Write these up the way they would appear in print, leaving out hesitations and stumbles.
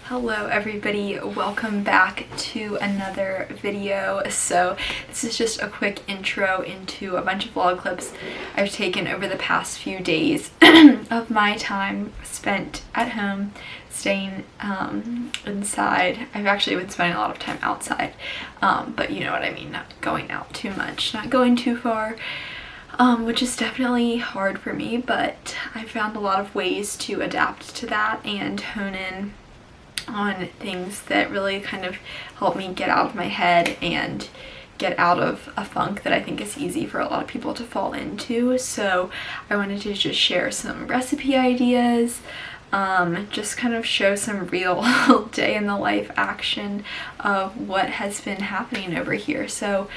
Hello everybody, welcome back to another video. So this is just a quick intro into a bunch of vlog clips I've taken over the past few days of my time spent at home, staying inside. I've actually been spending a lot of time outside, but you know what I mean, not going out too much, not going too far. Which is definitely hard for me, but I found a lot of ways to adapt to that and hone in on things that really kind of help me get out of my head and get out of a funk that I think is easy for a lot of people to fall into. So I wanted to just share some recipe ideas, just kind of show some real day in the life action of what has been happening over here. So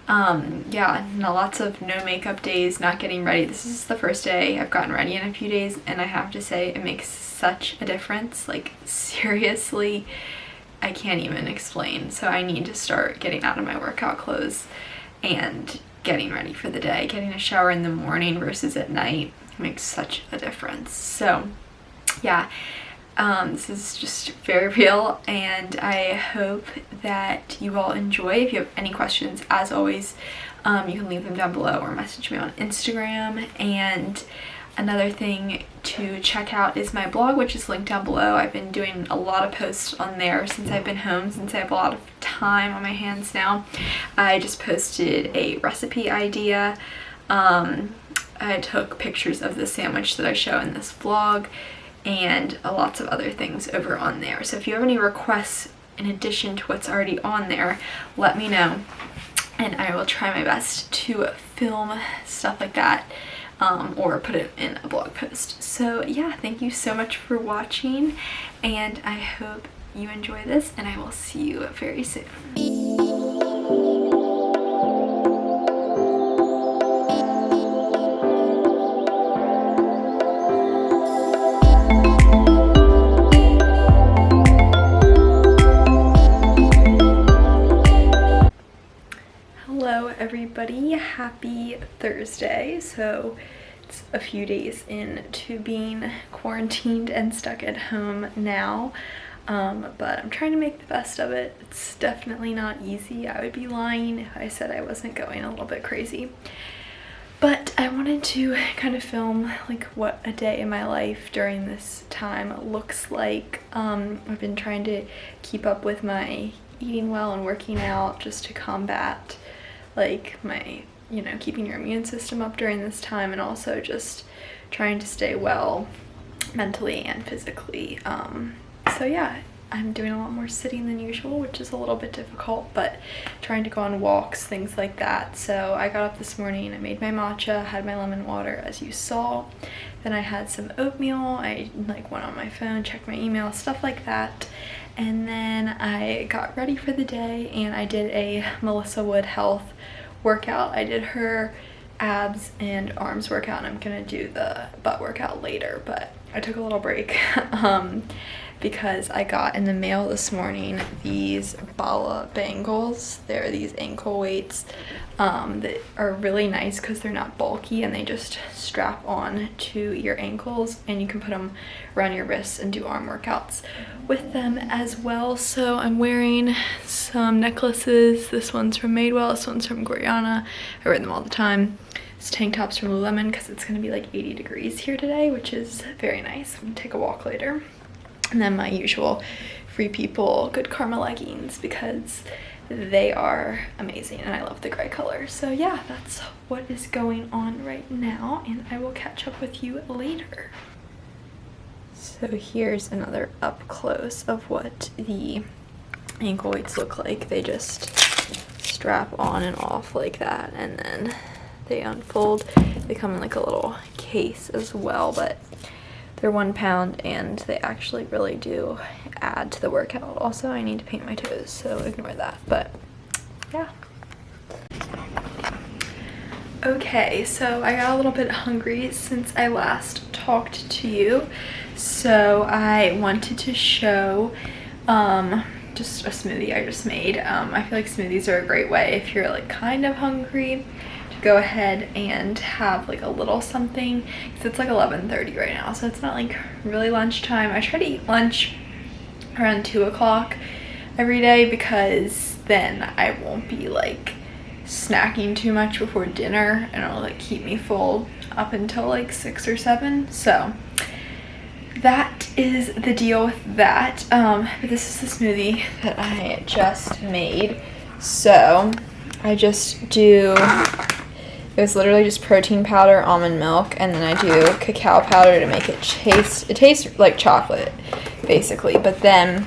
yeah, lots of no makeup days, not getting ready. This is the first day I've gotten ready in a few days, and I have to say it makes such a difference. Like, seriously, I can't even explain. So I need to start getting out of my workout clothes and getting ready for the day. Getting a shower in the morning versus at night makes such a difference. So yeah, this is just very real, and I hope that you all enjoy. If you have any questions, as always, you can leave them down below or message me on Instagram. And another thing to check out is my blog, which is linked down below. I've been doing a lot of posts on there since I've been home, since I have a lot of time on my hands now. I just posted a recipe idea. I took pictures of the sandwich that I show in this vlog, and lots of other things over on there. So if you have any requests in addition to what's already on there, let me know, and I will try my best to film stuff like that, or put it in a blog post. So yeah, thank you so much for watching, and I hope you enjoy this, and I will see you very soon. Everybody, happy Thursday. So it's a few days into being quarantined and stuck at home now, but I'm trying to make the best of it. It's definitely not easy. I would be lying if I said I wasn't going a little bit crazy, but I wanted to kind of film like what a day in my life during this time looks like. I've been trying to keep up with my eating well and working out just to combat like my, keeping your immune system up during this time, and also just trying to stay well mentally and physically. So yeah, I'm doing a lot more sitting than usual, which is a little bit difficult, but trying to go on walks, things like that. So I got up this morning, I made my matcha, had my lemon water as you saw, then I had some oatmeal, I went on my phone, checked my email, stuff like that. And then I got ready for the day, and I did a Melissa Wood Health workout. I did her abs and arms workout, and I'm gonna do the butt workout later, but I took a little break because I got in the mail this morning these Bala bangles. They're these ankle weights that are really nice because they're not bulky, and they just strap on to your ankles, and you can put them around your wrists and do arm workouts with them as well. So I'm wearing some necklaces. This one's from Madewell, this one's from Gorjana. I wear them all the time. This tank top's from Lululemon because it's going to be like 80 degrees here today, which is very nice. I'm going to take a walk later. And then my usual Free People Good Karma leggings, because they are amazing and I love the gray color. So yeah, that's what is going on right now, and I will catch up with you later. So here's another up close of what the ankle weights look like. They just strap on and off like that, and then they unfold. They come in like a little case as well, but they're 1 pound, and they actually really do add to the workout. Also, I need to paint my toes, so ignore that, but yeah. Okay, so I got a little bit hungry since I last talked to you, so I wanted to show just a smoothie I just made. I feel like smoothies are a great way if you're like kind of hungry to go ahead and have like a little something, because it's like 11:30 right now, so it's not like really lunchtime. I try to eat lunch around 2 o'clock every day, because then I won't be like snacking too much before dinner, and it'll like keep me full up until like 6 or 7. So that is the deal with that. But this is the smoothie that I just made. So I just do, it was literally just protein powder, almond milk, and then I do cacao powder to make it tastes like chocolate basically, but then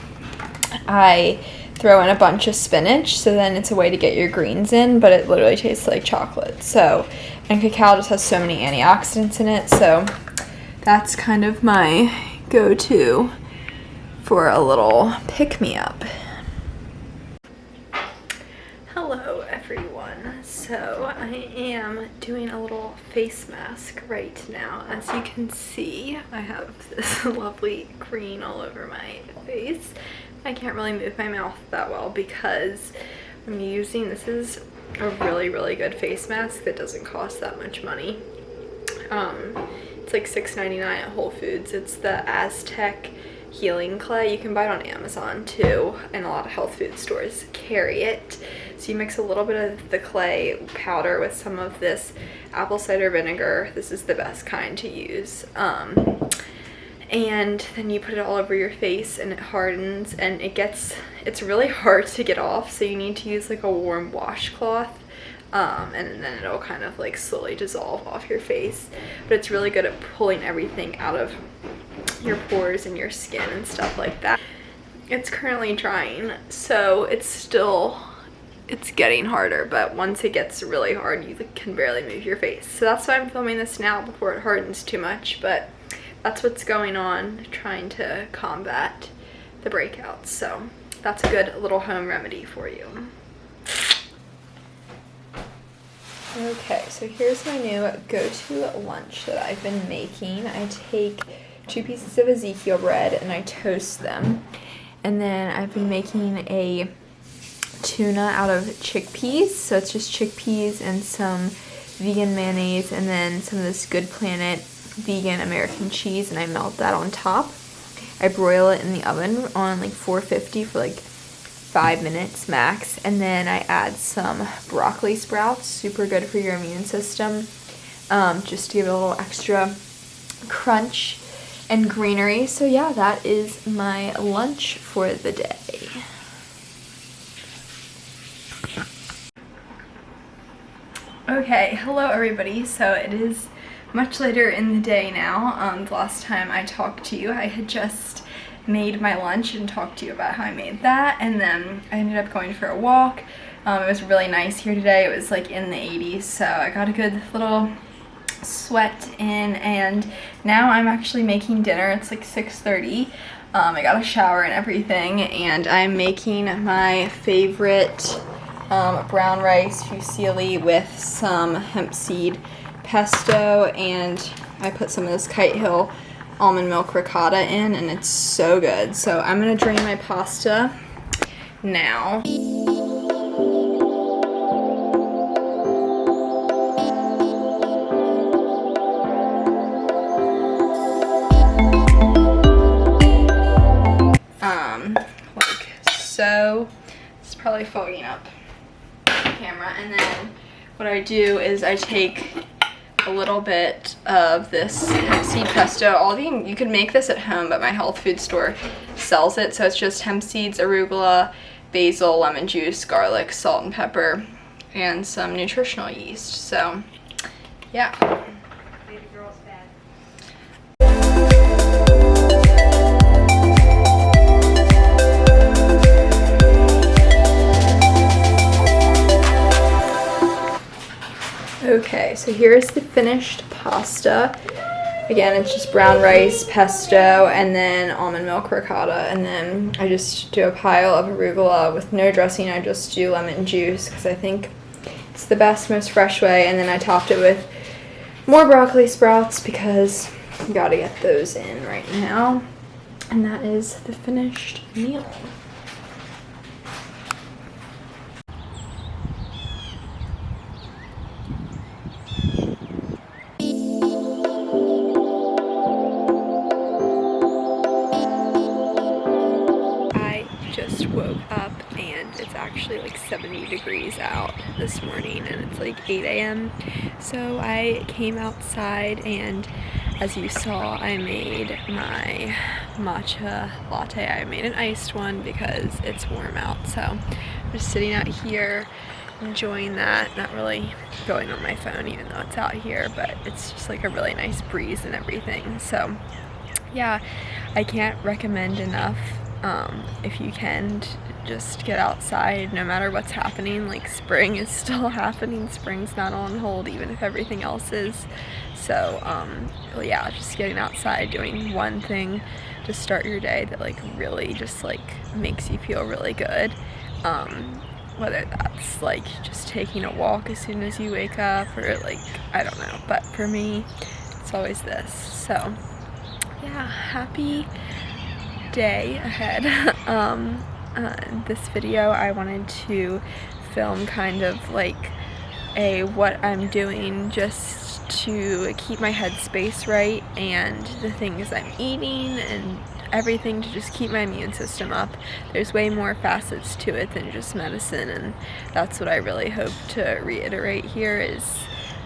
I throw in a bunch of spinach, so then it's a way to get your greens in, but it literally tastes like chocolate. So, and cacao just has so many antioxidants in it, so that's kind of my go-to for a little pick-me-up. Hello everyone. So I am doing a little face mask right now. As you can see, I have this lovely green all over my face. I can't really move my mouth that well because I'm using, this is a really good face mask that doesn't cost that much money. It's like $6.99 at Whole Foods. It's the Aztec Healing Clay. You can buy it on Amazon too, and a lot of health food stores carry it. So you mix a little bit of the clay powder with some of this apple cider vinegar. This is the best kind to use. And then you put it all over your face and it hardens, and it's really hard to get off, so you need to use like a warm washcloth. And then it'll kind of like slowly dissolve off your face, but it's really good at pulling everything out of your pores and your skin and stuff like that. It's currently drying, so it's getting harder, but once it gets really hard, you can barely move your face. So that's why I'm filming this now before it hardens too much, but that's what's going on, trying to combat the breakouts. So that's a good little home remedy for you. Okay, so here's my new go-to lunch that I've been making. I take 2 pieces of Ezekiel bread and I toast them. And then I've been making a tuna out of chickpeas. So it's just chickpeas and some vegan mayonnaise and then some of this Good Planet vegan American cheese, and I melt that on top. I broil it in the oven on like 450 for like 5 minutes max, and then I add some broccoli sprouts, super good for your immune system, just to give it a little extra crunch and greenery. So yeah, that is my lunch for the day. Okay, hello everybody. So it is much later in the day now. The last time I talked to you, I had just made my lunch and talked to you about how I made that, and then I ended up going for a walk. It was really nice here today. It was like in the 80s, so I got a good little sweat in, and now I'm actually making dinner. It's like 6:30. I got a shower and everything, and I'm making my favorite brown rice fusilli with some hemp seed pesto, and I put some of this Kite Hill almond milk ricotta in, and it's so good. So I'm gonna drain my pasta now. Like so. It's probably fogging up the camera, and then what I do is I take a little bit of this hemp seed pesto. You can make this at home, but my health food store sells it. So it's just hemp seeds, arugula, basil, lemon juice, garlic, salt and pepper, and some nutritional yeast. So yeah. Baby girl's bad. Okay, so here's the finished pasta. Again, it's just brown rice, pesto, and then almond milk ricotta. And then I just do a pile of arugula with no dressing. I just do lemon juice because I think it's the best, most fresh way. And then I topped it with more broccoli sprouts because you gotta get those in right now. And that is the finished meal. just woke up and it's actually like 70 degrees out this morning and it's like 8 a.m. So I came outside and as you saw, I made my matcha latte. I made an iced one because it's warm out. So I'm just sitting out here enjoying that, not really going on my phone even though it's out here, but it's just like a really nice breeze and everything. So yeah, I can't recommend enough, if you can, just get outside no matter what's happening. Like, spring is still happening, spring's not on hold even if everything else is. So yeah, just getting outside, doing one thing to start your day that like really just like makes you feel really good, whether that's like just taking a walk as soon as you wake up or like, I don't know, but for me it's always this. So yeah, happy day ahead. This video I wanted to film kind of like a what I'm doing just to keep my headspace right and the things I'm eating and everything to just keep my immune system up. There's way more facets to it than just medicine, and that's what I really hope to reiterate here is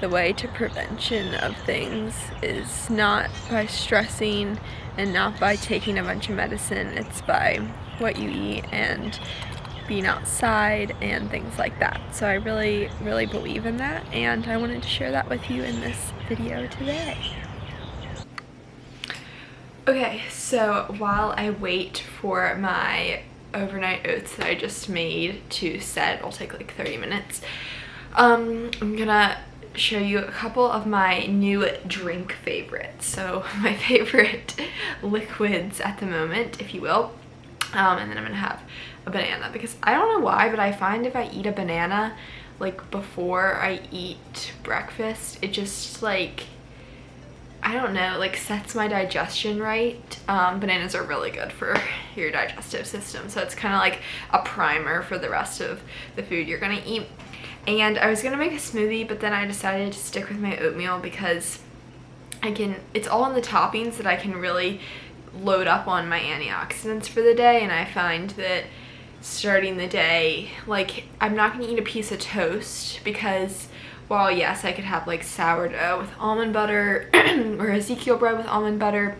the way to prevention of things is not by stressing and not by taking a bunch of medicine. It's by what you eat and being outside and things like that. So I really, really believe in that, and I wanted to share that with you in this video today. Okay, so while I wait for my overnight oats that I just made to set, it'll take like 30 minutes, I'm gonna show you a couple of my new drink favorites. So my favorite liquids at the moment, if you will, and then I'm gonna have a banana because I don't know why, but I find if I eat a banana like before I eat breakfast, it just like, I don't know, like sets my digestion right. Bananas are really good for your digestive system, so it's kind of like a primer for the rest of the food you're gonna eat. And I was gonna make a smoothie, but then I decided to stick with my oatmeal because it's all in the toppings that I can really load up on my antioxidants for the day. And I find that starting the day, like, I'm not gonna eat a piece of toast because while yes, I could have like sourdough with almond butter or Ezekiel bread with almond butter,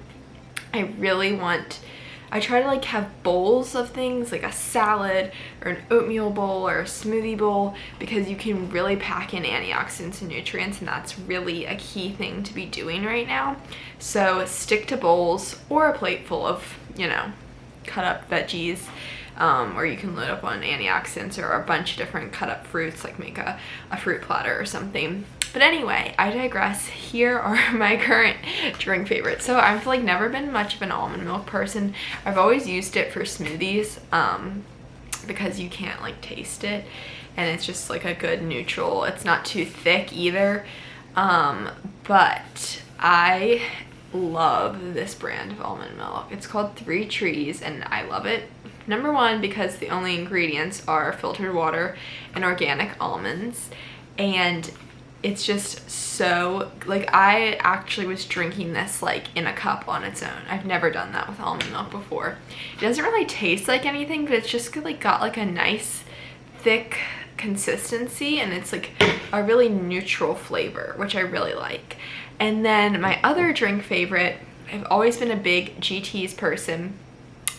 I try to like have bowls of things like a salad or an oatmeal bowl or a smoothie bowl because you can really pack in antioxidants and nutrients, and that's really a key thing to be doing right now. So stick to bowls or a plate full of, you know, cut up veggies, or you can load up on antioxidants or a bunch of different cut up fruits, like make a fruit platter or something. But anyway, I digress. Here are my current drink favorites. So I've like never been much of an almond milk person. I've always used it for smoothies, because you can't like taste it and it's just like a good neutral. It's not too thick either. But I love this brand of almond milk. It's called 3 Trees and I love it. Number one, because the only ingredients are filtered water and organic almonds, and it's just so, like, I actually was drinking this like in a cup on its own. I've never done that with almond milk before. It doesn't really taste like anything, but it's just like got like a nice thick consistency, and it's like a really neutral flavor, which I really like. And then my other drink favorite, I've always been a big GT's person.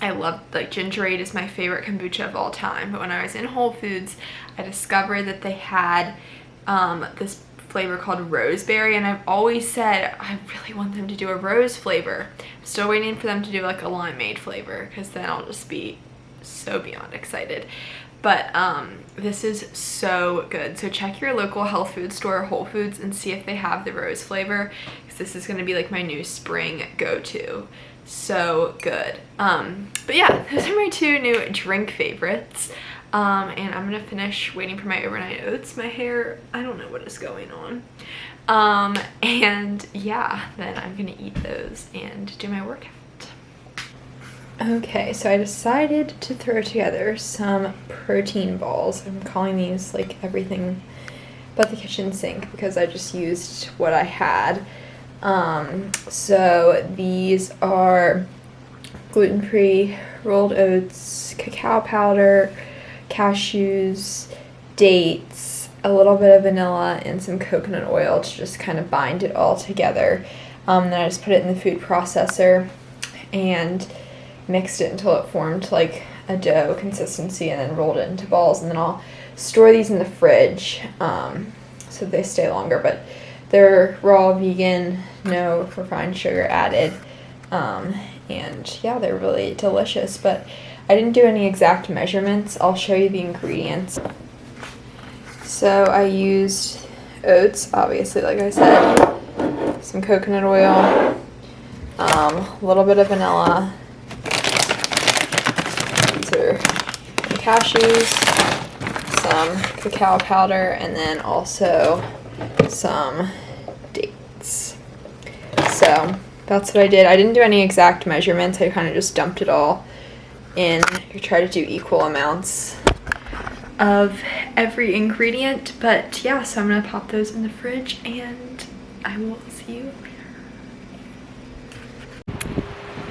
I love, like, Gingerade is my favorite kombucha of all time, but when I was in Whole Foods, I discovered that they had this flavor called Roseberry, and I've always said I really want them to do a rose flavor. I'm still waiting for them to do like a limeade flavor, because then I'll just be so beyond excited. But this is so good. So check your local health food store or Whole Foods and see if they have the rose flavor, because this is going to be like my new spring go-to. So good. But yeah, those are my 2 new drink favorites. And I'm gonna finish waiting for my overnight oats. My hair, I don't know what is going on. And yeah, then I'm gonna eat those and do my workout. Okay, so I decided to throw together some protein balls. I'm calling these like everything but the kitchen sink because I just used what I had. So these are gluten-free rolled oats, cacao powder, cashews, dates, a little bit of vanilla, and some coconut oil to just kind of bind it all together. Then I just put it in the food processor and mixed it until it formed like a dough consistency, and then rolled it into balls. And then I'll store these in the fridge so they stay longer. But they're raw, vegan, no refined sugar added. And yeah, they're really delicious. But I didn't do any exact measurements. I'll show you the ingredients. So I used oats, obviously, like I said, some coconut oil, a little bit of vanilla, these are cashews, some cacao powder, and then also some dates. So that's what I did. I didn't do any exact measurements. I kind of just dumped it all in. You try to do equal amounts of every ingredient. But yeah, so I'm gonna pop those in the fridge and I will see you later.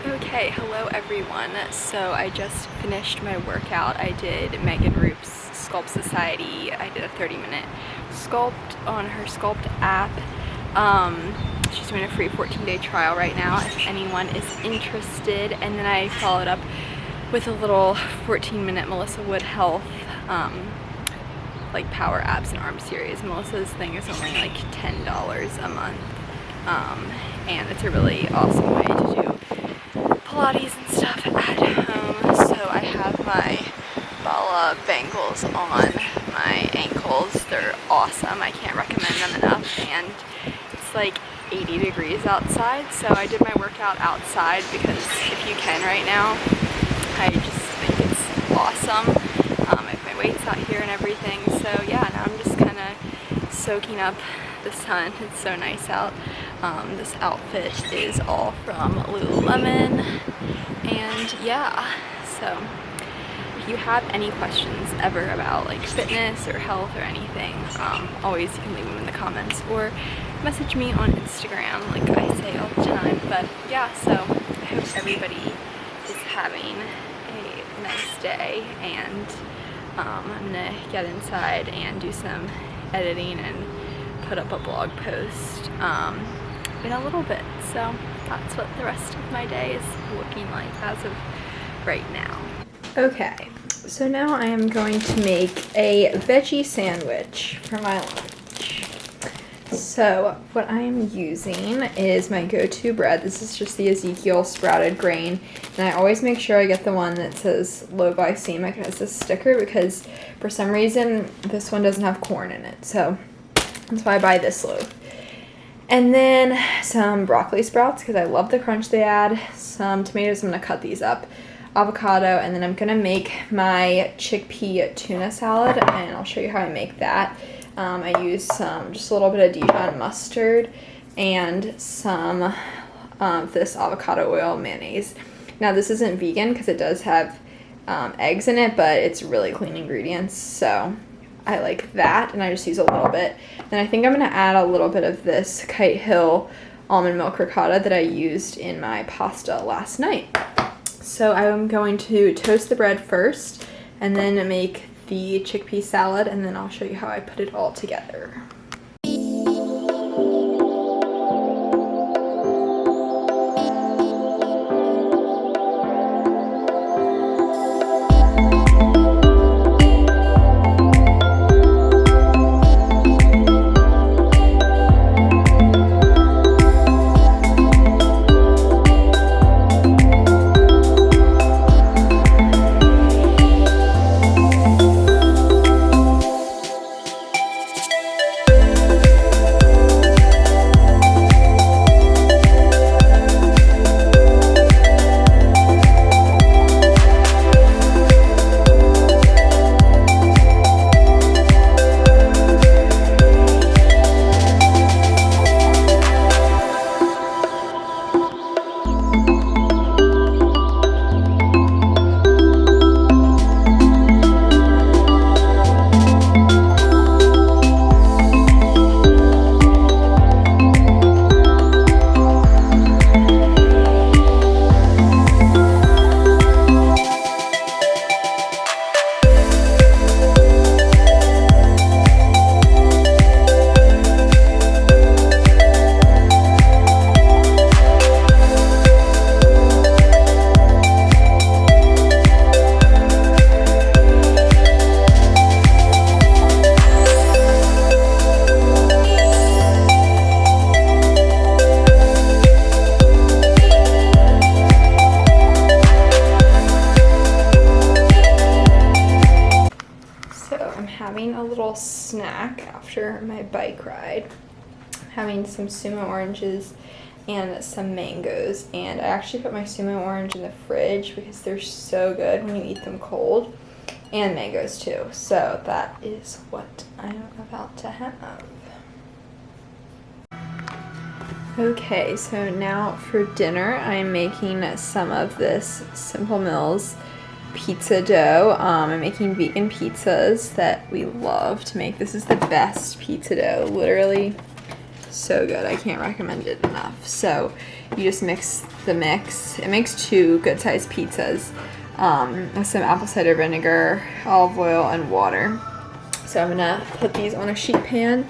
Okay, hello everyone. So I just finished my workout. I did Megan Roop's Sculpt Society. I did a 30-minute sculpt on her Sculpt app. She's doing a free 14-day trial right now if anyone is interested. And then I followed up with a little 14-minute Melissa Wood Health like power abs and arm series. Melissa's thing is only like $10 a month, and it's a really awesome way to do Pilates and stuff at home. So I have my Bala bangles on my ankles. They're awesome. I can't recommend them enough. And it's like 80 degrees outside, so I did my workout outside because if you can right now, I just think it's awesome. I have my weights out here and everything, so yeah, now I'm just kind of soaking up the sun. It's so nice out. This outfit is all from Lululemon, and yeah, so if you have any questions ever about like fitness or health or anything, always you can leave them in the comments or message me on Instagram like I say all the time. But yeah, so I hope everybody is having a nice day, and I'm gonna get inside and do some editing and put up a blog post in a little bit. So that's what the rest of my day is looking like as of right now. Okay, so now I am going to make a veggie sandwich for my lunch. So what I am using is my go-to bread. This is just the Ezekiel sprouted grain, and I always make sure I get the one that says low glycemic as this sticker, because for some reason this one doesn't have corn in it, so that's why I buy this loaf. And then some broccoli sprouts because I love the crunch they add. Some tomatoes. I'm gonna cut these up. Avocado, and then I'm gonna make my chickpea tuna salad, and I'll show you how I make that. I use just a little bit of Dijon mustard and some of this avocado oil mayonnaise. Now this isn't vegan because it does have eggs in it, but it's really clean ingredients, so I like that, and I just use a little bit. Then I think I'm gonna add a little bit of this Kite Hill almond milk ricotta that I used in my pasta last night. So I'm going to toast the bread first and then make the chickpea salad, and then I'll show you how I put it all together. a little snack after my bike ride. Having some sumo oranges and some mangoes, and I actually put my sumo orange in the fridge because they're so good when you eat them cold, and mangoes too. So that is what I'm about to have. Okay, so now for dinner I'm making some of this Simple Mills pizza dough. I'm making vegan pizzas that we love to make. This is the best pizza dough, literally so good. I can't recommend it enough. So you just mix the mix. It makes 2 good sized pizzas with some apple cider vinegar, olive oil, and water. So I'm gonna put these on a sheet pan